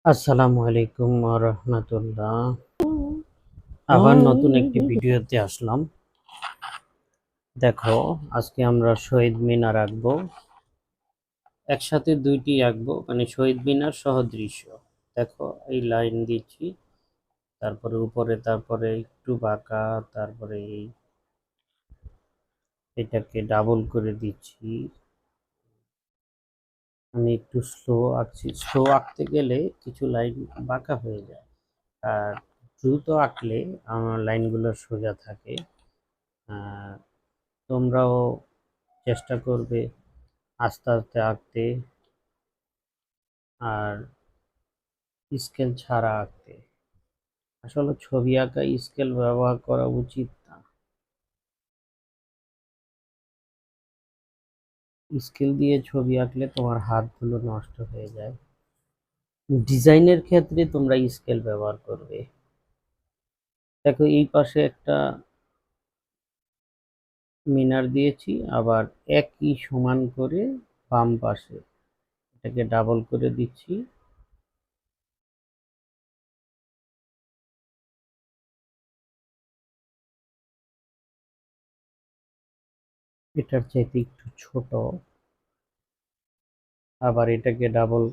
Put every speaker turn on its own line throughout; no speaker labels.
আসসালামু আলাইকুম রহমতুল্লাহ। আবার নতুন একটি ভিডিওতে আসলাম। দেখো, আজকে আমরা শহীদ মিনার আঁকবো। একসাথে দুইটি আঁকবো, মানে শহীদ মিনার সহ দৃশ্য। দেখো, এই লাইন দিচ্ছি, তারপরে উপরে, তারপরে একটু বাঁকা, তারপরে এটাকে ডাবল করে দিচ্ছি। আমি একটু স্লো আঁকছি। স্লো আঁকতে গেলে কিছু লাইন বাঁকা হয়ে যায়, আর দ্রুত আঁকলে আমার লাইনগুলো সোজা থাকে। তোমরাও চেষ্টা করবে আস্তে আস্তে আঁকতে, আর স্কেল ছাড়া আঁকতে। আসলে ছবি আঁকা স্কেল ব্যবহার করা উচিত না। স্কেল দিয়ে ছবি আঁকলে তোমার হাতগুলো নষ্ট হয়ে যায়। ডিজাইনের ক্ষেত্রে তোমরা স্কেল ব্যবহার করবে। দেখো, এই পাশে একটা মিনার দিয়েছি, আবার একই সমান করে বাম পাশে এটাকে ডাবল করে দিচ্ছি। এটার চাইতে একটু ছোট। আবার এটাকে ডাবল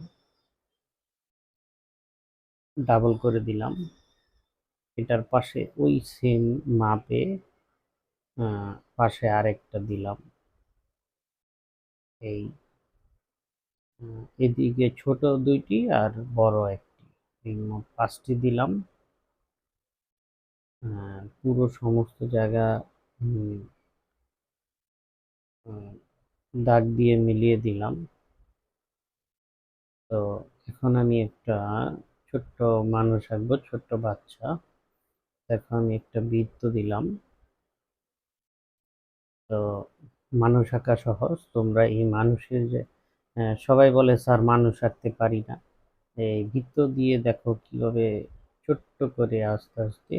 ডাবল করে দিলাম। এটার পাশে ওই সেম মাপে পাশে আরেকটা দিলাম। এই এদিকে ছোট দুইটি আর বড় একটি, এই মোট 5টি দিলাম। পুরো সমস্ত জায়গা উম, উম, দাগ দিয়ে মিলিয়ে দিলাম। তো এখন আমি একটা ছোট্ট মানুষ আঁকবো, ছোট্ট বাচ্চা। দেখো, আমি একটা বৃত্ত দিলাম। তো মানুষ আঁকা সহজ। তোমরা এই মানুষের যে সবাই বলে স্যার মানুষ আঁকতে পারি না, এই বৃত্ত দিয়ে দেখো কিভাবে ছোট্ট করে আস্তে আস্তে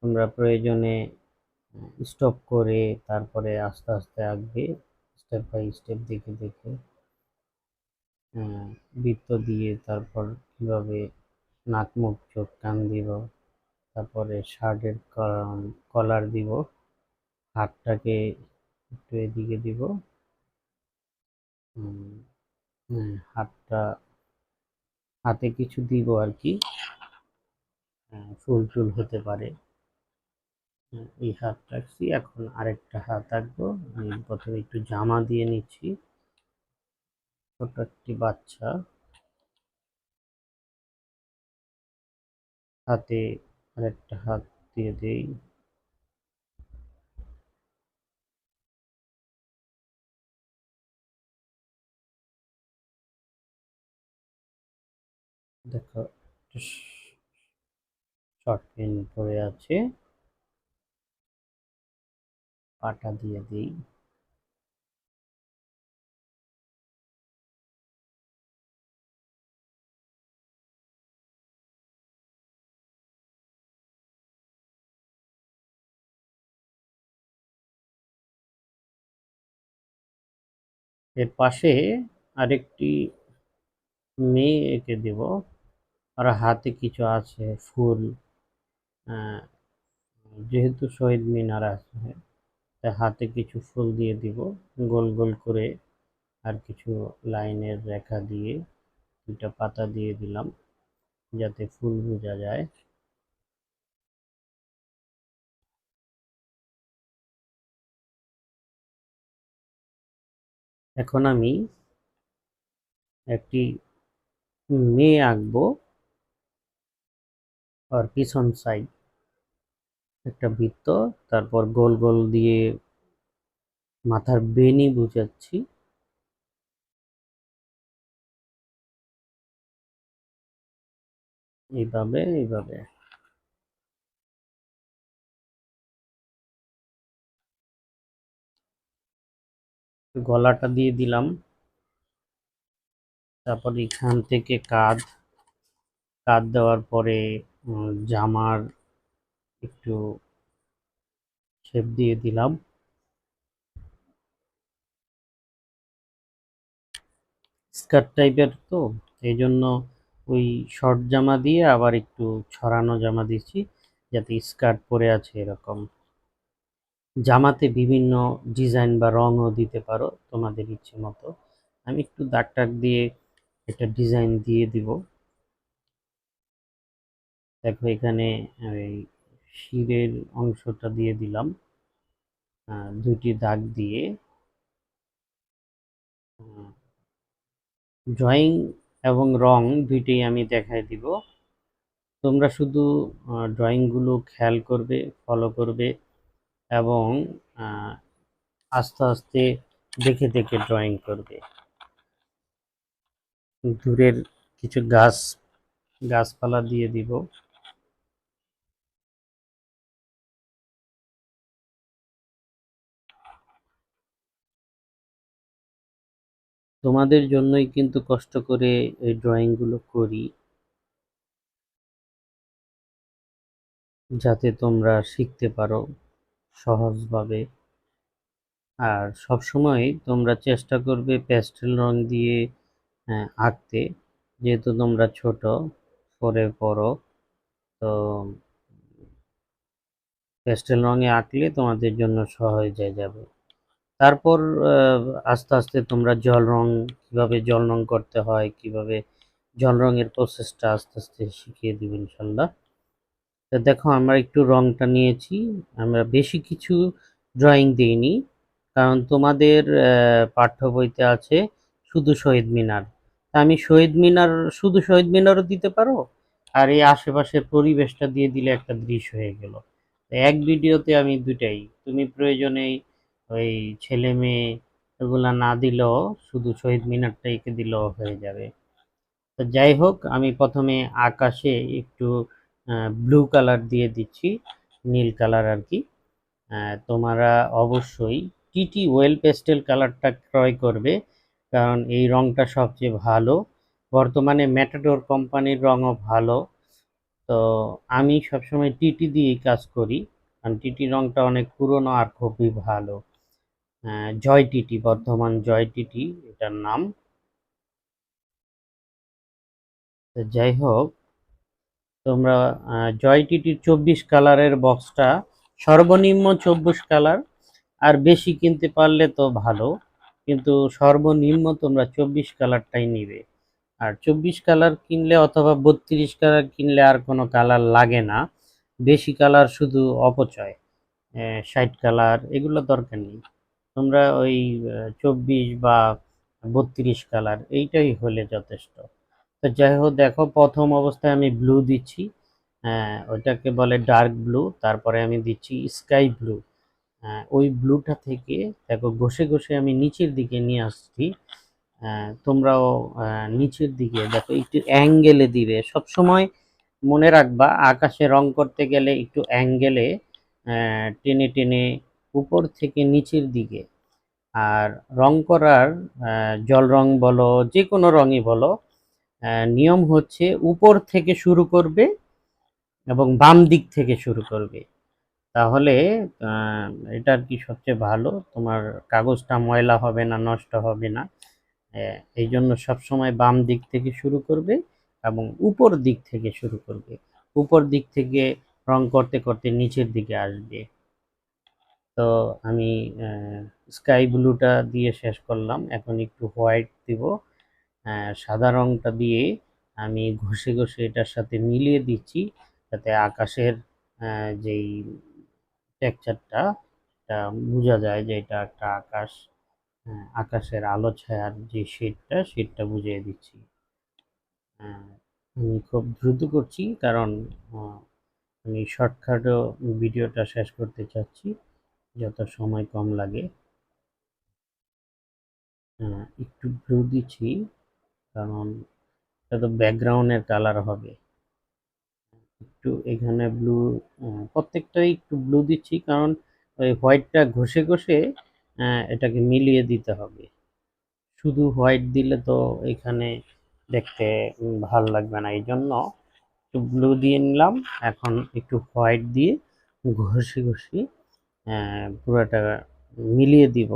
তোমরা প্রয়োজনে স্টপ করে তারপরে আস্তে আস্তে আঁকবে, স্টেপ বাই স্টেপ দেখে দেখে। বৃত্ত দিয়ে তারপর কিভাবে নাক মুখ চোখ কান দিব, তারপরে শার্টের কলার দিব, হাতটাকে একটু এদিকে দিব। হাতটা হাতে কিছু দিব আর কি, ফুল টুল হতে পারে। এই হাত রাখছি, এখন আরেকটা হাত আঁকবো। আমি প্রথমে একটু জামা দিয়ে নিচ্ছি। ছোট একটি বাচ্চা, হাতে আরেকটা হাত দিয়ে দেই। দেখো, শর্ট প্যান্ট পরে আছে, পাটা দিয়ে দিই। এর পাশে আরেকটি মেয়ে এঁকে দেব, আর হাতে কিছু আছে ফুল। আহ, যেহেতু শহীদ মিনার আছে, তাই হাতে কিছু ফুল দিয়ে দিব গোল গোল করে। আর কিছু লাইনের রেখা দিয়ে দুটা পাতা দিয়ে দিলাম, যাতে ফুল বোঝা যায়। এখন আমি একটি মেয়ে আঁকবো, আর পিছন সাইড একটা বৃত্ত, তারপর গোল গোল দিয়ে মাথার বেনি বুঝাচ্ছি। এইভাবে এইভাবে গলাটা দিয়ে দিলাম। তারপর এখান থেকে কাঁধ, কাঁধ দেওয়ার পরে জামার একটু শেপ দিয়ে দিলাম। স্কার্ট টাইপের তো, এই জন্য ওই শর্ট জামা দিয়ে আবার একটু ছড়ানো জামা দিচ্ছি, যাতে স্কার্ট পরে আছে এরকম। জামাতে বিভিন্ন ডিজাইন বা রঙও দিতে পারো তোমাদের ইচ্ছে মতো। আমি একটু দাগ টাগ দিয়ে একটা ডিজাইন দিয়ে দিব। দেখো এখানে এই শিরের অংশটা দিয়ে দিলাম, দুইটি দাগ দিয়ে। ড্রয়িং এবং রং দুইটাই আমি দেখাই দিব। তোমরা শুধু ড্রয়িংগুলো খেয়াল করবে, ফলো করবে এবং আস্তে আস্তে দেখে দেখে ড্রয়িং করবে। দূরের কিছু গাছপালা দিয়ে দিব। তোমাদের জন্যই কিন্তু কষ্ট করে এই ড্রয়িংগুলো করি, যাতে তোমরা শিখতে পারো সহজভাবে। আর সবসময় তোমরা চেষ্টা করবে প্যাস্টেল রং দিয়ে আঁকতে, যেহেতু তোমরা ছোট, 4-এ পড়ো। তো প্যাস্টেল রঙে আঁকলে তোমাদের জন্য সহজ হয়ে যাবে। তারপর আস্তে আস্তে তোমরা জল রং, কীভাবে জল রং করতে হয়, কীভাবে জল রঙের প্রসেসটা আস্তে আস্তে শিখিয়ে দিব ইনশাল্লাহ। তো দেখো আমরা একটু রংটা নিয়েছি, আমরা বেশি কিছু ড্রয়িং দিইনি, কারণ তোমাদের পাঠ্য বইতে আছে শুধু শহীদ মিনার। আমি শহীদ মিনার, শুধু শহীদ মিনারও দিতে পারো, আর এই আশেপাশের পরিবেশটা দিয়ে দিলে একটা দৃশ্য হয়ে গেল। এক ভিডিওতে আমি দুটাই, তুমি প্রয়োজনে ওই ছেলে মেয়ে এগুলা না দিলেও শুধু শহীদ মিনারটা এঁকে দিলেও হয়ে যাবে। তো যাই হোক, আমি প্রথমে আকাশে একটু ব্লু কালার দিয়ে দিচ্ছি, নীল কালার আর কি। তোমরা অবশ্যই টিটি ওয়েল পেস্টেল কালারটা ক্রয় করবে, কারণ এই রংটা সবচেয়ে ভালো। বর্তমানে ম্যাটাডোর কোম্পানির রঙও ভালো। তো আমি সবসময় টিটি দিয়েই কাজ করি, কারণ টিটি রংটা অনেক পুরনো আর খুবই ভালো। জয় টিটি, বর্ধমান জয় টিটি এটার নাম। তো যাই হোক, তোমরা জয় টিটির 24 কালারের বক্সটা, সর্বনিম্ন 24 কালার, আর বেশি কিনতে পারলে তো ভালো, কিন্তু সর্বনিম্ন তোমরা 24 কালারটাই নিবে। আর 24 কালার কিনলে অথবা 32 কালার কিনলে আর কোনো কালার লাগে না, বেশি কালার শুধু অপচয়। 60 কালার এগুলো দরকার নেই, তোমরা ওই 24 বা 32 কালার এইটাই হলে যথেষ্ট। তো যাই হোক, দেখো প্রথম অবস্থায় আমি ব্লু দিচ্ছি, ওইটাকে বলে ডার্ক ব্লু। তারপরে আমি দিচ্ছি স্কাই ব্লু। ওই ব্লুটা থেকে দেখো ঘষে ঘষে আমি নিচের দিকে নিয়ে আসছি। তোমরাও নিচের দিকে দেখো, একটু অ্যাঙ্গেলে দিবে সবসময়। মনে রাখবা আকাশে রং করতে গেলে একটু অ্যাঙ্গেলে টেনে টেনে উপর থেকে নিচের দিকে। আর রং করার জল রং বলো, যে কোনো রঙই বলো, নিয়ম হচ্ছে উপর থেকে শুরু করবে এবং বাম দিক থেকে শুরু করবে। তাহলে এটা আর কি সবচেয়ে ভালো, তোমার কাগজটা ময়লা হবে না, নষ্ট হবে না। এই জন্য সবসময় বাম দিক থেকে শুরু করবে এবং উপর দিক থেকে শুরু করবে। উপর দিক থেকে রং করতে করতে নিচের দিকে আসবে। তো আমি স্কাই ব্লুটা দিয়ে শেষ করলাম, এখন একটু হোয়াইট দিব। সাদা রংটা দিয়ে আমি ঘষে ঘষে এটার সাথে মিলিয়ে দিচ্ছি, যাতে আকাশের যেই টেক্সচারটা এটা বোঝা যায় যে এটা একটা আকাশ। আকাশের আলো ছায়ার যে শেডটা বুঝিয়ে দিচ্ছি। আমি খুব দ্রুত করছি, কারণ আমি শর্টকাটও ভিডিওটা শেষ করতে চাচ্ছি, যত সময় কম লাগে। একটু ব্লু দিচ্ছি, কারণ এটা তো ব্যাকগ্রাউন্ডের কালার হবে। একটু এখানে ব্লু, প্রত্যেকটাই একটু ব্লু দিচ্ছি, কারণ ওই হোয়াইটটা ঘষে ঘষে এটাকে মিলিয়ে দিতে হবে। শুধু হোয়াইট দিলে তো এখানে দেখতে ভালো লাগবে না, এই জন্য একটু ব্লু দিয়ে নিলাম। এখন একটু হোয়াইট দিয়ে ঘষে ঘষে পুরোটা মিলিয়ে দিব।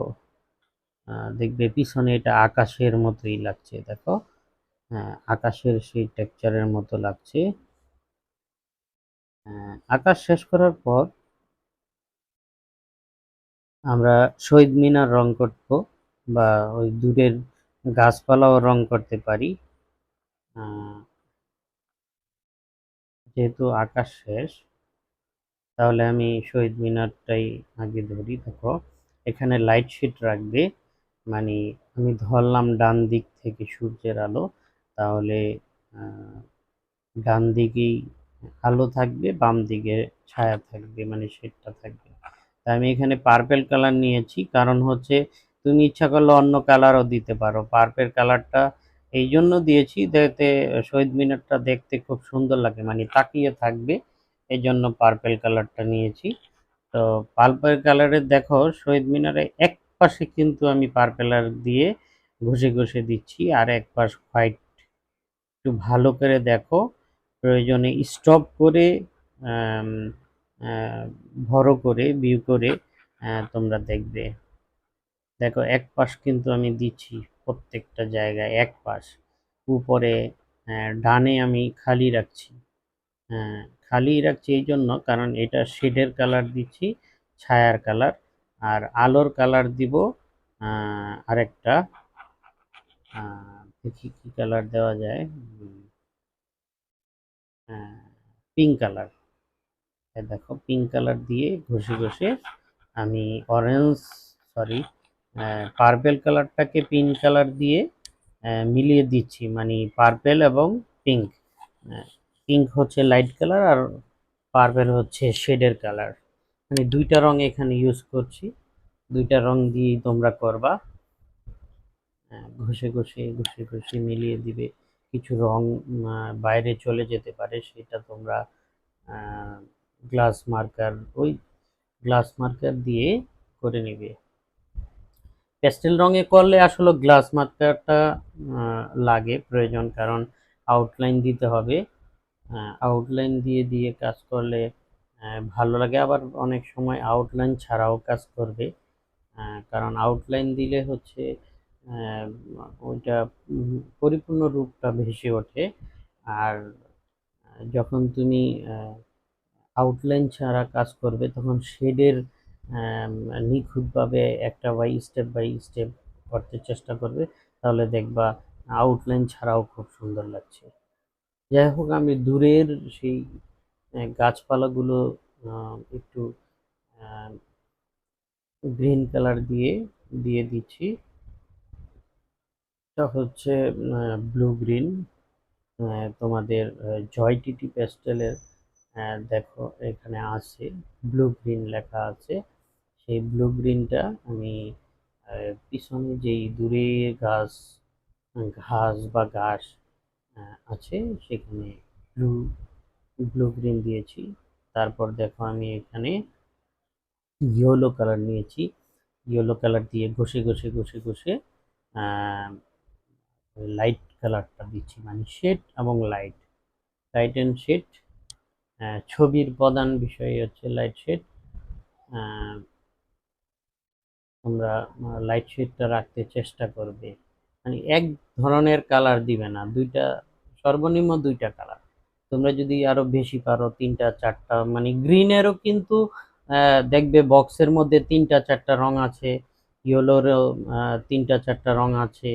দেখবে পিছনে এটা আকাশের মতোই লাগছে, দেখো। আকাশের সেই টেক্সচারের মতো লাগছে। আকাশ শেষ করার পর আমরা শহীদ মিনার রং করব, বা ওই দূরের গাছপালাও রং করতে পারি। যেহেতু আকাশ শেষ, তাহলে আমি শহীদ মিনারটাই আগে ধরি। দেখো, এখানে লাইট শিট রাখবে, মানে আমি ধরলাম ডান দিক থেকে সূর্যের আলো, তাহলে ডান দিকেই আলো থাকবে, বাম দিকে ছায়া থাকবে, মানে শেডটা থাকবে। তাই আমি এখানে পার্পেল কালার নিয়েছি, কারণ হচ্ছে তুমি ইচ্ছা করলে অন্য কালারও দিতে পারো। পার্পেল কালারটা এই জন্য দিয়েছি যাতে শহীদ মিনারটা দেখতে খুব সুন্দর লাগে, মানে তাকিয়ে থাকবে, এই জন্য পার্পেল কালারটা নিয়েছি। তো পার্পেল কালারের দেখো শহীদ মিনারে এক পাশে কিন্তু আমি পার্পেল কালার দিয়ে ঘষে ঘষে দিচ্ছি, আর এক পাশ হোয়াইট। একটু ভালো করে দেখো, প্রয়োজনে স্টপ করে আম, বড় করে ভিউ করে তোমরা দেখবে। দেখো এক পাশ কিন্তু আমি দিচ্ছি প্রত্যেকটা জায়গায় এক পাশ। উপরে ডানে আমি খালি রাখছি। খালি রাখছি এই জন্য, কারণ এটা শেডের কালার দিচ্ছি, ছায়ার কালার। আর আলোর কালার দিব আরেকটা, দেখি কি কালার দেওয়া যায়। Pink colour. দেখো পিঙ্ক কালার দিয়ে ঘষে ঘষে আমি অরেঞ্জ, সরি, পার্পেল কালারটাকে পিঙ্ক কালার দিয়ে মিলিয়ে দিচ্ছি, মানে পার্পেল এবং পিঙ্ক। পিঙ্ক হচ্ছে লাইট কালার, আর পার্পেল হচ্ছে শেডের কালার, মানে দুইটা রং এখানে ইউজ করছি। দুইটা রং দিয়েই তোমরা করবা। ঘষে ঘষে ঘষে ঘষে মিলিয়ে দিবে। কিছু রং বাইরে চলে যেতে পারে, সেটা তোমরা গ্লাস মার্কার, ওই গ্লাস মার্কার দিয়ে করে নিবে। প্যাস্টেল রঙে করলে আসলে গ্লাস মার্কারটা লাগে প্রয়োজন, কারণ আউটলাইন দিতে হবে। আউটলাইন দিয়ে দিয়ে কাজ করলে ভালো লাগে, আবার অনেক সময় আউটলাইন ছাড়াও কাজ করবে। কারণ আউটলাইন দিলে হচ্ছে ওইটা পরিপূর্ণ রূপটা ভেসে ওঠে। আর যখন তুমি আউটলাইন ছাড়া কাজ করবে, তখন শেডের নিখুঁতভাবে একটা বাই স্টেপ করতে চেষ্টা করবে, তাহলে দেখবা আউটলাইন ছাড়াও খুব সুন্দর লাগছে। যাই হোক, আমি দূরের সেই গাছপালাগুলো একটু গ্রিন কালার দিয়ে দিয়ে দিচ্ছি। এটা হচ্ছে ব্লু গ্রিন। তোমাদের জয় টিটি প্যাস্টেলের দেখো এখানে আছে ব্লু গ্রিন লেখা আছে। সেই ব্লু গ্রিনটা আমি পিছনে যেই দূরে গাছ ঘাস বা ঘাস আছে, সেখানে ব্লু ব্লু গ্রিন দিয়েছি। তারপর দেখো আমি এখানে ইয়েলো কালার নিয়েছি। ইয়েলো কালার দিয়ে ঘষে ঘষে ঘষে ঘষে লাইট কালারটা দিচ্ছি, মানে শেড এবং লাইট, লাইট অ্যান্ড শেড। ছবির প্রধান বিষয় হচ্ছে লাইট শেড। তোমরা লাইট শেডটা রাখতে চেষ্টা করবে, মানে এক ধরনের কালার দিবে না, দুইটা, সর্বনিম্ন দুইটা কালার। তোমরা যদি আরো বেশি পারো তিনটা চারটা, মানে গ্রিনেরও কিন্তু দেখবে বক্সের মধ্যে তিনটা চারটা রং আছে, ইয়েলোরও তিনটা চারটা রং আছে।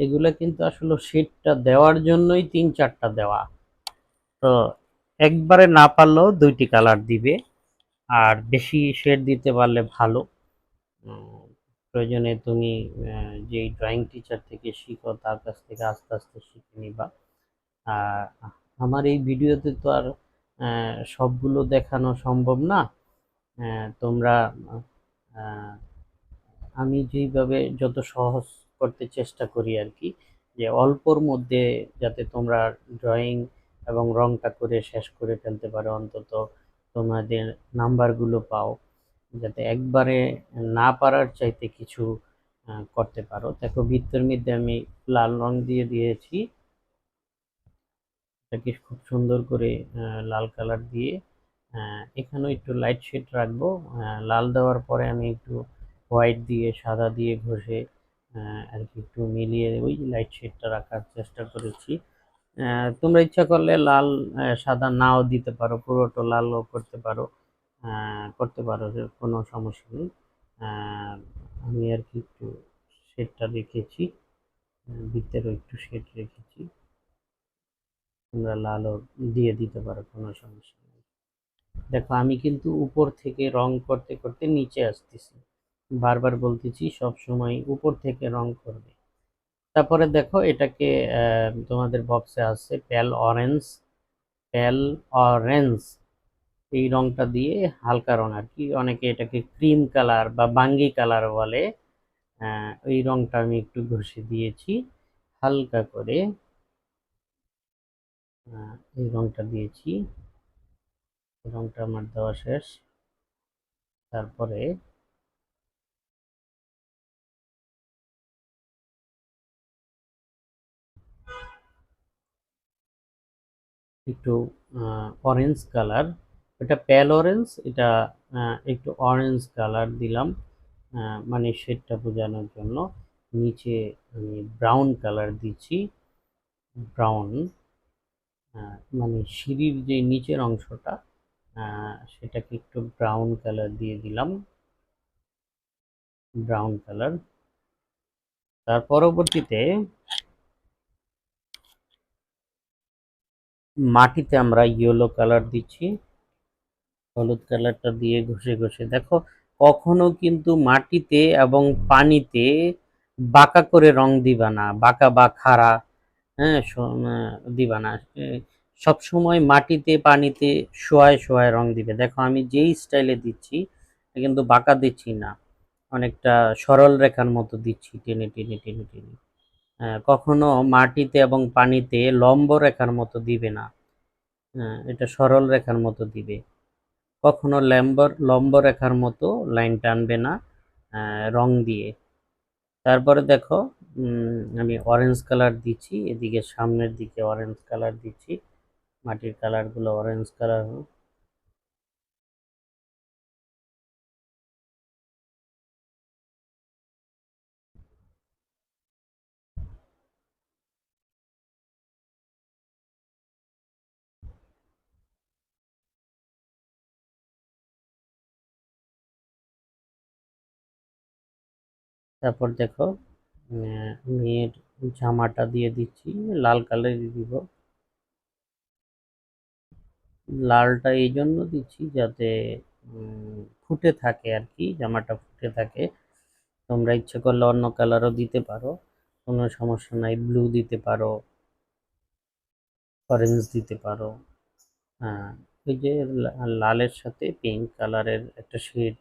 এগুলা কিন্তু আসলে শেডটা দেওয়ার জন্যই তিন চারটা দেওয়া। তো একবারে না পারলেও দুইটি কালার দিবে, আর বেশি শেড দিতে পারলে ভালো। প্রয়োজনে তুমি যেই ড্রয়িং টিচার থেকে শিখো, তার কাছ থেকে আস্তে আস্তে শিখে নিবা। আর আমার এই ভিডিওতে তো আর সবগুলো দেখানো সম্ভব না। তোমরা আমি যেইভাবে যত সহজ করতে চেষ্টা করি আর কি, যে অল্পর মধ্যে যাতে তোমরা ড্রয়িং এবং রংটা করে শেষ করে ফেলতে পারো, অন্তত তোমাদের নাম্বারগুলো পাও, যাতে একবারে না পারার চাইতে কিছু করতে পারো। দেখো বৃত্তের মধ্যে আমি লাল রং দিয়ে দিয়েছি, এটাকে খুব সুন্দর করে লাল কালার দিয়ে এখানেও একটু লাইট শেড রাখবো। লাল দেওয়ার পরে আমি একটু হোয়াইট দিয়ে সাদা দিয়ে ঘষে আর কি একটু মিলিয়ে ওই লাইট শেডটা রাখার চেষ্টা করেছি। তোমরা ইচ্ছা করলে লাল সাদা নাও দিতে পারো, পুরোটা লালও করতে পারো, কোনো সমস্যা নেই। আমি আর কি একটু শেডটা রেখেছি, ভিতরেও একটু শেড রেখেছি। তোমরা লালও দিয়ে দিতে পারো, কোনো সমস্যা নেই। দেখো আমি কিন্তু উপর থেকে রং করতে করতে নিচে আসতেছি, বারবার বলতেছি সব সময় উপর থেকে রং করবে। তারপরে দেখো এটাকে তোমাদের বক্সে আছে প্যাল অরেঞ্জ, এই রংটা দিয়ে হালকা রং আর কি, অনেকে এটাকে ক্রিম কালার বা বাঙ্গি কালার বলে। ওই রংটা আমি একটু ঘষে দিয়েছি হালকা করে। এই রংটা দিয়েছি, রংটা আমার দেওয়া শেষ। তারপরে একটু অরেঞ্জ কালার, এটা প্যাল অরেঞ্জ, এটা একটু অরেঞ্জ কালার দিলাম, মানে শেডটা বোঝানোর জন্য। নিচে আমি ব্রাউন কালার দিচ্ছি, ব্রাউন, মানে সিঁড়ির যে নিচের অংশটা সেটাকে একটু ব্রাউন কালার দিয়ে দিলাম, ব্রাউন কালার। তার পরবর্তীতে মাটিতে আমরা ইয়েলো কালার দিচ্ছি, হলুদ কালারটা দিয়ে ঘষে ঘষে দেখো, কখনো কিন্তু মাটিতে এবং পানিতে বাঁকা করে রং দিবা না, বাঁকা বা খাড়া, হ্যাঁ, দিবা না। সব সময় মাটিতে পানিতে শোয়ায় শোয়ায় রং দিবে। দেখো আমি যেই স্টাইলে দিচ্ছি কিন্তু বাঁকা দিচ্ছি না, অনেকটা সরল রেখার মতো দিচ্ছি, টেনে টেনে টেনে টেনে। কখনো মাটিতে এবং পানিতে লম্ব রেখার মতো দিবে না, এটা সরল রেখার মতো দিবে। কখনো লম্ব রেখার মতো লাইন টানবে না রং দিয়ে। তারপরে দেখো আমি অরেঞ্জ কালার দিচ্ছি, এদিকে সামনের দিকে অরেঞ্জ কালার দিচ্ছি, মাটির কালারগুলো অরেঞ্জ কালার। তারপর দেখো মেয়ের জামাটা দিয়ে দিচ্ছি, লাল কালারই দিব। লালটা এই জন্য দিচ্ছি যাতে ফুটে থাকে আর কি, জামাটা ফুটে থাকে। তোমরা ইচ্ছে করলে অন্য কালারও দিতে পারো, কোনো সমস্যা নাই, ব্লু দিতে পারো, অরেঞ্জ দিতে পারো। হ্যাঁ, এই যে লালের সাথে পিঙ্ক কালারের একটা শেড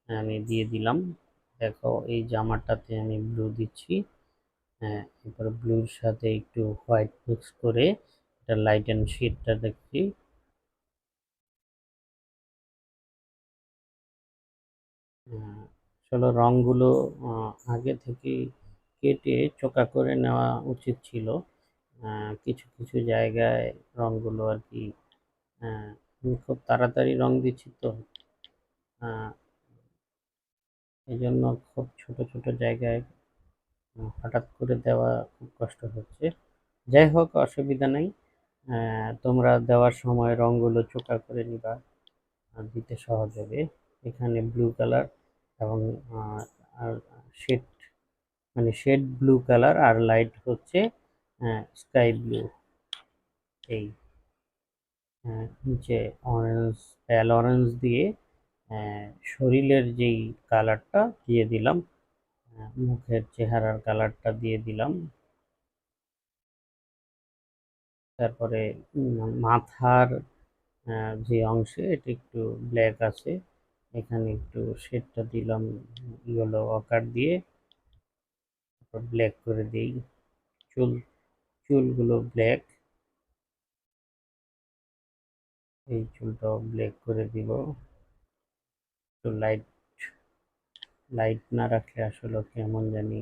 আমি দিয়ে দিলাম। দেখো এই জামাটাতে আমি ব্লু দিচ্ছি, হ্যাঁ, এরপর ব্লুর সাথে একটু হোয়াইট মিক্স করে এটা লাইট অ্যান্ড শেডটা দেখছি। আসলে রঙগুলো আগে থেকে কেটে চোকা করে নেওয়া উচিত ছিল। কিছু কিছু জায়গায় রঙগুলো আর কি, আমি খুব তাড়াতাড়ি রং দিচ্ছি তো, এই জন্য খুব ছোট ছোট জায়গায় হঠাৎ করে দেওয়া খুব কষ্ট হচ্ছে। যাই হোক, অসুবিধা নেই, তোমরা দেওয়ার সময় রঙগুলো চোকা করে নিবা, দিতে সহজ হবে। এখানে ব্লু কালার এবং আর শেড, মানে শেড ব্লু কালার আর লাইট হচ্ছে স্কাই ব্লু। এই নিচে অরেঞ্জ, প্যাল অরেঞ্জ দিয়ে শরীরের যেই কালারটা দিয়ে দিলাম, মুখের চেহারার কালারটা দিয়ে দিলাম। তারপরে মাথার যে অংশে এটা একটু ব্ল্যাক আছে, এখানে একটু শেডটা দিলাম ইয়েলো আকার দিয়ে, তারপর ব্ল্যাক করে দিই। চুল, চুলগুলো ব্ল্যাক, এই চুলটাও ব্ল্যাক করে দিব। তো লাইট লাইট না রাখলে আসলে কেমন জানি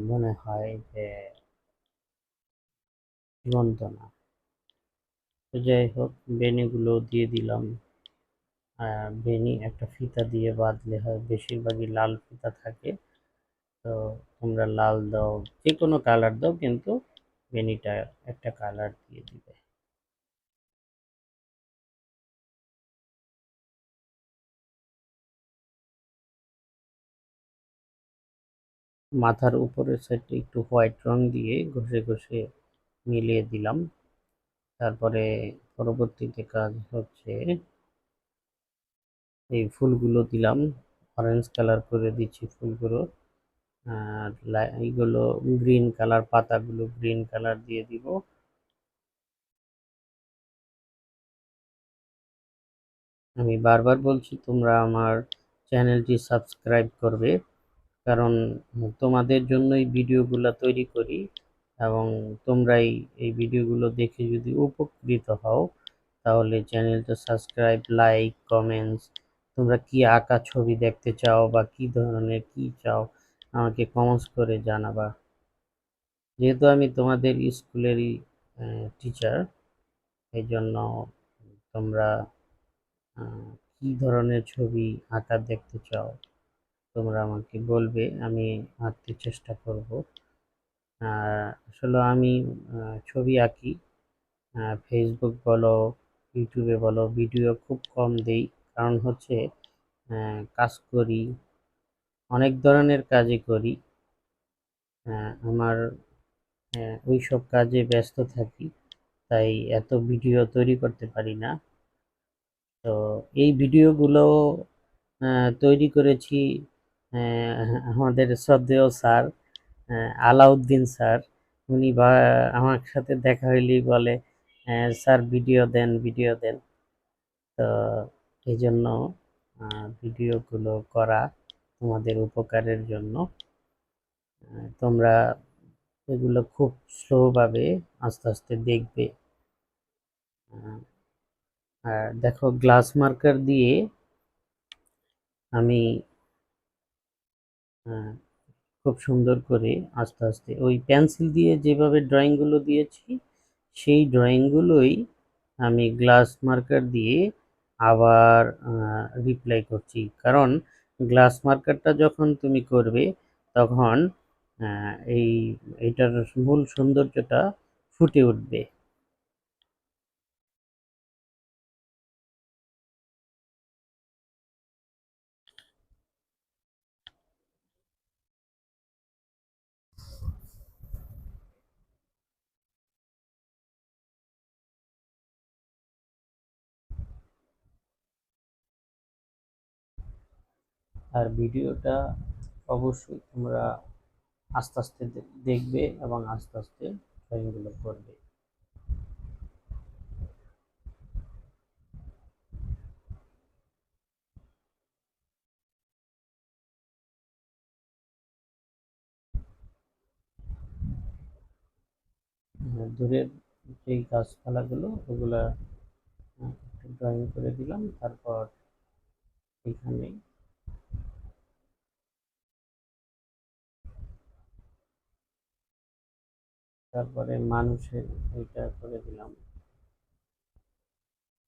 মনে হয় যে জীবন্ত না। তো যাই হোক, বেনিগুলো দিয়ে দিলাম। বেনি একটা ফিতা দিয়ে বাঁধলে হয়, বেশিরভাগই লাল ফিতা থাকে, তো তোমরা লাল দাও, যে কোনো কালার দাও, কিন্তু বেনিটা একটা কালার দিয়ে দিবে। মাথার উপরের সাইডটা একটু হোয়াইট রং দিয়ে ঘষে ঘষে মিলিয়ে দিলাম। তারপরে পরবর্তীতে কাজ হচ্ছে এই ফুলগুলো দিলাম, অরেঞ্জ কালার করে দিচ্ছি ফুলগুলো। আর এইগুলো গ্রিন কালার, পাতাগুলো গ্রিন কালার দিয়ে দিব। আমি বারবার বলছি তোমরা আমার চ্যানেলটি সাবস্ক্রাইব করবে, কারণ তোমাদের জন্যই ভিডিওগুলো তৈরি করি, এবং তোমরাই এই ভিডিওগুলো দেখে যদি উপকৃত হও তাহলে চ্যানেলটা সাবস্ক্রাইব, লাইক, কমেন্টস, তোমরা কি আঁকা ছবি দেখতে চাও বা কি ধরনের কি চাও আমাকে কমেন্টস করে জানাবা। যেহেতু আমি তোমাদের স্কুলেরই টিচার, এই জন্য তোমরা কি ধরনের ছবি আঁকা দেখতে চাও তোমরা আমাকে বলবে, আমি আঁকতে চেষ্টা করব। আসলে আমি ছবি আঁকি, ফেসবুক বলো, ইউটিউবে বলো, ভিডিও খুব কম দেই। কারণ হচ্ছে কাজ করি, অনেক ধরনের কাজই করি, আমার ওই সব কাজে ব্যস্ত থাকি, তাই এত ভিডিও তৈরি করতে পারি না। তো এই ভিডিওগুলো তৈরি করেছি আমাদের শ্রদ্ধেয় স্যার, আলাউদ্দিন স্যার। উনি আমার সাথে দেখা হইলেই বলে, স্যার ভিডিও দেন, ভিডিও দেন। তো এই জন্য ভিডিওগুলো করা তোমাদের উপকারের জন্য। তোমরা এগুলো খুব স্লোভাবে আস্তে আস্তে দেখবে। আর দেখো, গ্লাস মার্কার দিয়ে আমি খুব সুন্দর করে আস্তে আস্তে ওই পেন্সিল দিয়ে যেভাবে ড্রয়িংগুলো দিয়েছি সেই ড্রয়িংগুলোই আমি গ্লাস মার্কার দিয়ে আবার রিপ্লাই করছি। কারণ গ্লাস মার্কারটা যখন তুমি করবে তখন এই এটার মূল সৌন্দর্যটা ফুটে উঠবে। আর ভিডিওটা অবশ্যই তোমরা আস্তে আস্তে দেখবে এবং আস্তে আস্তে ড্রয়িংগুলো করবে। দূরের যেই গাছপালাগুলো ওগুলা একটু ড্রয়িং করে দিলাম। তারপর এখানে তারপরে মানুষের এইটা করে দিলাম,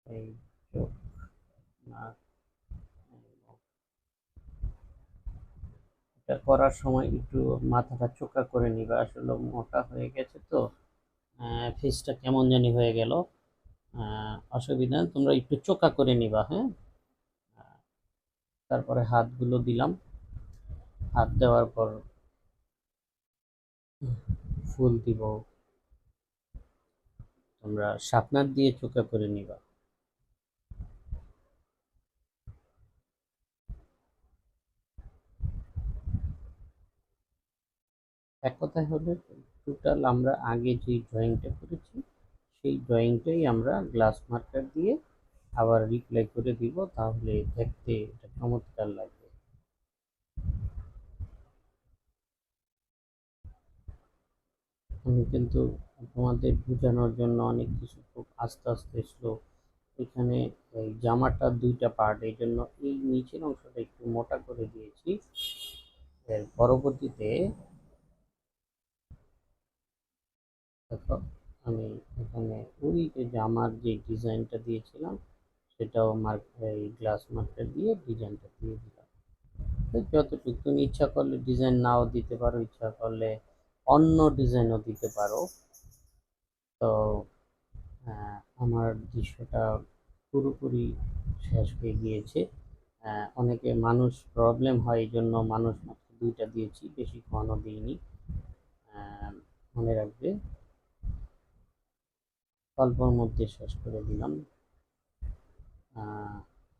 এই চোখ, নাক। এটা করার সময় একটু মাথাটা চোখা করে নিবা, আসলে মোটা হয়ে গেছে তো ফেসটা কেমন জানি হয়ে গেল। অসুবিধা নেই, তোমরা একটু চোখা করে নিবা, হ্যাঁ। তারপরে হাতগুলো দিলাম, হাত দেওয়ার পর ফুল দিব, তোমরা শার্পনার দিয়ে চোখা করে নিবা। এক কথায় হলো, টোটাল আমরা আগে যে ড্রয়িংটা করেছি সেই ড্রয়িংটাই আমরা গ্লাস মার্কার দিয়ে আবার রিপ্লাই করে দিব, তাহলে দেখতে এটা চমৎকার লাগবে। আমি কিন্তু তোমাদের বোঝানোর জন্য অনেক কিছু খুব আস্তে আস্তে স্লো। এখানে এই জামাটা দুইটা পার্ট, এই জন্য এই নিচের অংশটা একটু মোটা করে দিয়েছি। এর পরবর্তীতে দেখো, আমি এখানে ওই যে জামার যে ডিজাইনটা দিয়েছিলাম সেটাও এই গ্লাস মার্কার দিয়ে ডিজাইনটা দিয়ে দিলাম। যতটুকু তুমি ইচ্ছা করলে ডিজাইন নাও দিতে পারো, ইচ্ছা করলে অন্য ডিজাইনও দিতে পারো। তো আমার দৃশ্যটা পুরোপুরি শেষ হয়ে গিয়েছে। অনেকে মানুষ প্রবলেম হয়, এই জন্য মানুষ মাত্র 2টা দিয়েছি, বেশিক্ষণও দিইনি। মনে রাখবে, অল্পর মধ্যে শেষ করে দিলাম।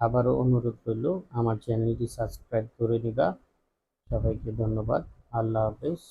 আবারও অনুরোধ রইল, আমার চ্যানেলটি সাবস্ক্রাইব করে নিবা। সবাইকে ধন্যবাদ। আল্লাহ হাফেজ।